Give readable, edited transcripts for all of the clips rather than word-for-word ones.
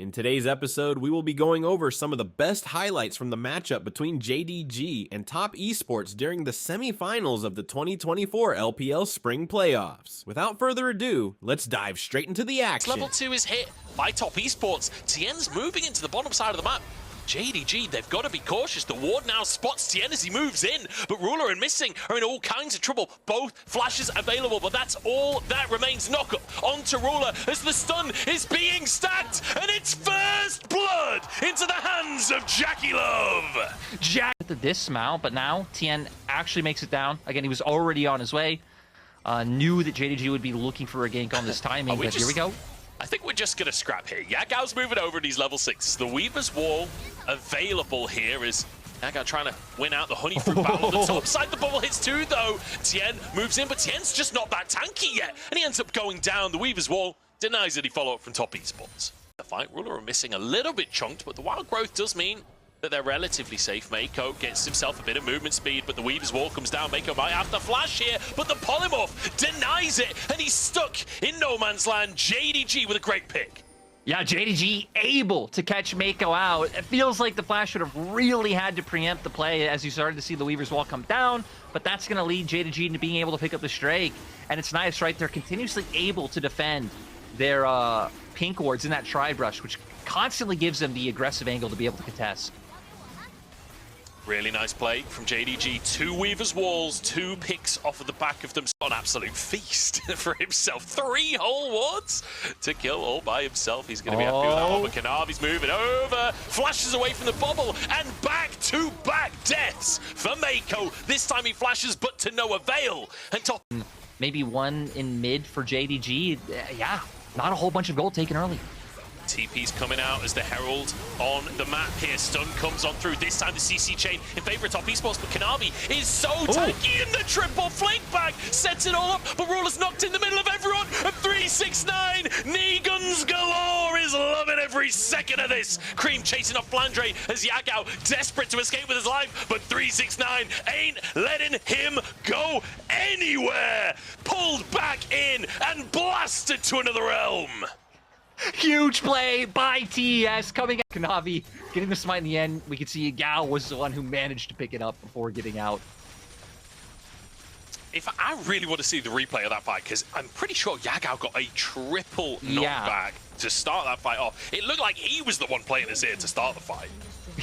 In today's episode, we will be going over some of the best highlights from the matchup between JDG and Top Esports during the semifinals of the 2024 LPL Spring Playoffs. Without further ado, let's dive straight into the action. Level 2 is hit by Top Esports. TN's moving into the bottom side of the map. JDG, they've got to be cautious. The ward now spots TN as he moves in, but Ruler and Missing are in all kinds of trouble. Both flashes available, but that's all that remains. Knock up onto Ruler as the stun is being stacked, and it's first blood into the hands of Jackie Love. Jack with the dismount, but now TN actually makes it down. Again, he was already on his way. Knew that JDG would be looking for a gank on this timing, but here we go. I think we're just going to scrap here. Yagao's moving over and he's level 6. The Weaver's Wall available here is Yagao trying to win out the Honeyfruit battle on the top side. The bubble hits too, though. Tien moves in, but Tien's just not that tanky yet. And he ends up going down. The Weaver's Wall denies any follow-up from Top Esports. The fight, Ruler are missing a little bit chunked, but the wild growth does mean that they're relatively safe. Mako gets himself a bit of movement speed, but the Weaver's Wall comes down. Mako might have to flash here, but the Polymorph denies it, and he's stuck in no man's land. JDG with a great pick. Yeah, JDG able to catch Mako out. It feels like the flash would have really had to preempt the play as you started to see the Weaver's Wall come down, but that's going to lead JDG into being able to pick up the Drake. And it's nice, right? They're continuously able to defend their pink wards in that tri-brush, which constantly gives them the aggressive angle to be able to contest. Really nice play from JDG. 2 Weaver's Walls, 2 picks off of the back of them. An absolute feast for himself. 3 whole wards to kill all by himself. He's going to be happy with that one, but Kanavi's moving over. Flashes away from the bubble, and back-to-back deaths for Mako. This time he flashes, but to no avail. And Top... Maybe one in mid for JDG. Yeah, not a whole bunch of gold taken early. TP's coming out as the Herald on the map here. Stun comes on through. This time the CC chain in favor of Top Esports, but Kanavi is so tanky, and the triple flank back sets it all up, but Ruler's knocked in the middle of everyone. And 369, knee guns galore, is loving every second of this. Cream chasing off Flandre as Yagao desperate to escape with his life, but 369 ain't letting him go anywhere. Pulled back in and blasted to another realm. Huge play by TES coming out. Kanavi getting the smite in the end. We can see Yagao was the one who managed to pick it up before getting out. If I really want to see the replay of that fight, because I'm pretty sure Yagao got a triple knockback to start that fight off. It looked like he was the one playing his ear to start the fight.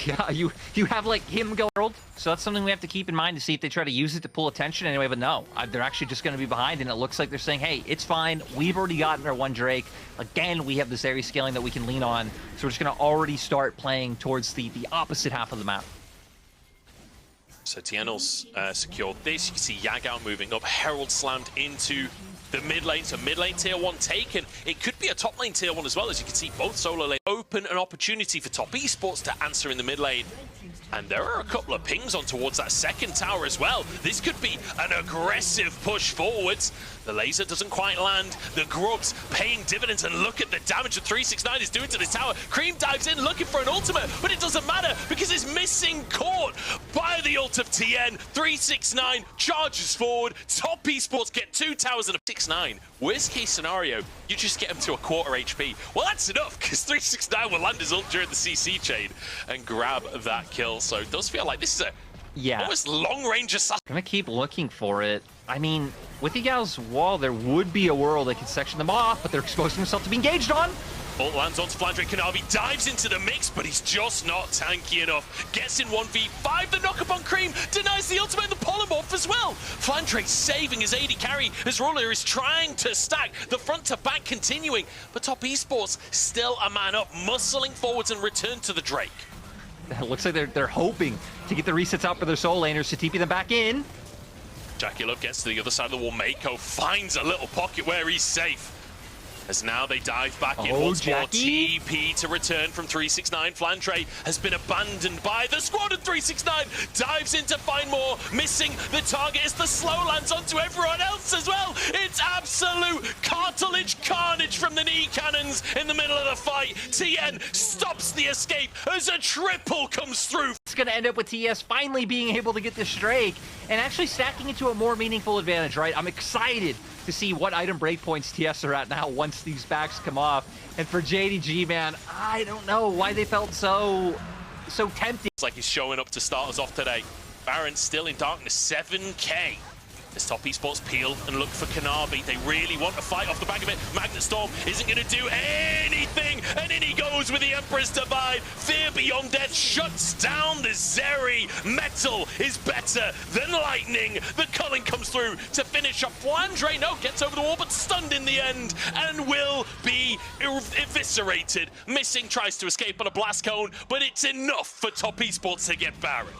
Yeah, you have like him go world, so that's something we have to keep in mind to see if they try to use it to pull attention anyway. But no, they're actually just going to be behind, and it looks like they're saying, hey, it's fine, we've already gotten our one Drake. Again, we have this area scaling that we can lean on, so we're just going to already start playing towards the opposite half of the map. So Tienel's secured this. You can see Yagao moving up. Herald slammed into the mid lane, so mid lane tier 1 taken. It could be a top lane tier 1 as well, as you can see both solo lane open an opportunity for Top Esports to answer in the mid lane. And there are a couple of pings on towards that second tower as well. This could be an aggressive push forwards. The laser doesn't quite land. The Grubs paying dividends, and look at the damage that 369 is doing to this tower. Cream dives in looking for an ultimate, but it doesn't matter because it's missing caught by the ult of TN. 369 charges forward. Top Esports get 2 towers and a 6-9. Worst case scenario, you just get him to a quarter HP. Well, that's enough because 369 will land his ult during the CC chain and grab that kill. So it does feel like this is a almost long-range assassin. I'm gonna keep looking for it. I mean, with Yagao's wall, there would be a world that could section them off, but they're exposing themselves to be engaged on. Ult lands onto Flandre. Kanavi dives into the mix, but he's just not tanky enough. Gets in 1v5. The knock-up on Cream denies the ultimate and the polymorph as well. Flandre saving his AD carry as Ruler is trying to stack. The front to back continuing, but Top Esports still a man up, muscling forwards and return to the Drake. It looks like they're hoping to get the resets out for their soul laners to TP them back in. Jackie Love gets to the other side of the wall. Mako finds a little pocket where he's safe. As now they dive back in once more. TP to return from 369. Flandre has been abandoned by the squad, and 369 dives in to find more. Missing the target as the slow lands onto everyone else as well. It's absolute cartilage carnage from the knee cannons in the middle of the fight. TN stops the escape as a triple comes through. It's going to end up with TES finally being able to get this Drake and actually stacking into a more meaningful advantage, right? I'm excited to see what item breakpoints TES are at now once these backs come off. And for JDG, man, I don't know why they felt so tempting. It's like he's showing up to start us off today. Baron still in darkness, 7k. As Top Esports peel and look for Kanabi. They really want to fight off the back of it. Magnet Storm isn't going to do anything. And in he goes with the Emperor's Divide. Fear Beyond Death shuts down the Zeri. Metal is better than lightning. The Culling comes through to finish up. Flandre, no, gets over the wall, but stunned in the end and will be eviscerated. Missing tries to escape on a blast cone, but it's enough for Top Esports to get Baron.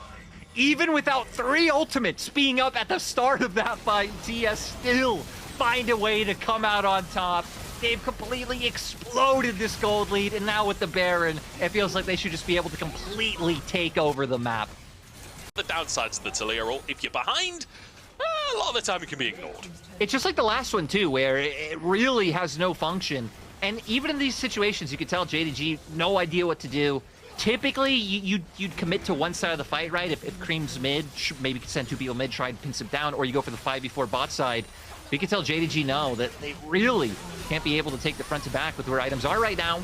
Even without 3 ultimates being up at the start of that fight, TES still find a way to come out on top. They've completely exploded this gold lead, and now with the Baron, it feels like they should just be able to completely take over the map. The downsides of the Talia ult, if you're behind, a lot of the time it can be ignored. It's just like the last one too, where it really has no function. And even in these situations, you could tell JDG, no idea what to do. Typically, you'd commit to one side of the fight, right? If Cream's mid, maybe send 2 people mid, try and pin him down, or you go for the 5v4 bot side. But you can tell JDG no, that they really can't be able to take the front to back with where items are right now.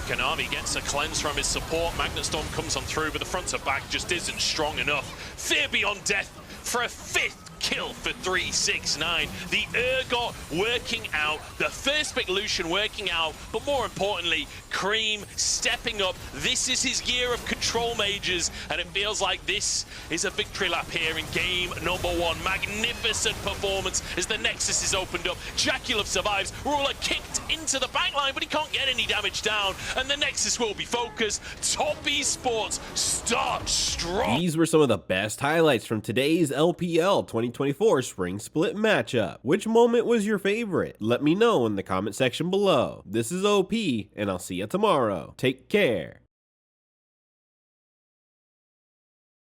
Kanabi gets a cleanse from his support. Magnet Storm comes on through, but the front to back just isn't strong enough. Fear Beyond Death for a 5th kill for 369. The Urgot working out, the first pick Lucian working out, but more importantly, Cream stepping up. This is his year of control mages, and it feels like this is a victory lap here in game number 1. Magnificent performance as the Nexus is opened up. Jaculov survives. Ruler kicked into the backline, but he can't get any damage down, and the Nexus will be focused. Top Esports start strong. These were some of the best highlights from today's LPL 2024 Spring Split matchup. Which moment was your favorite? Let me know in the comment section below. This is OP, and I'll see you tomorrow. Take care.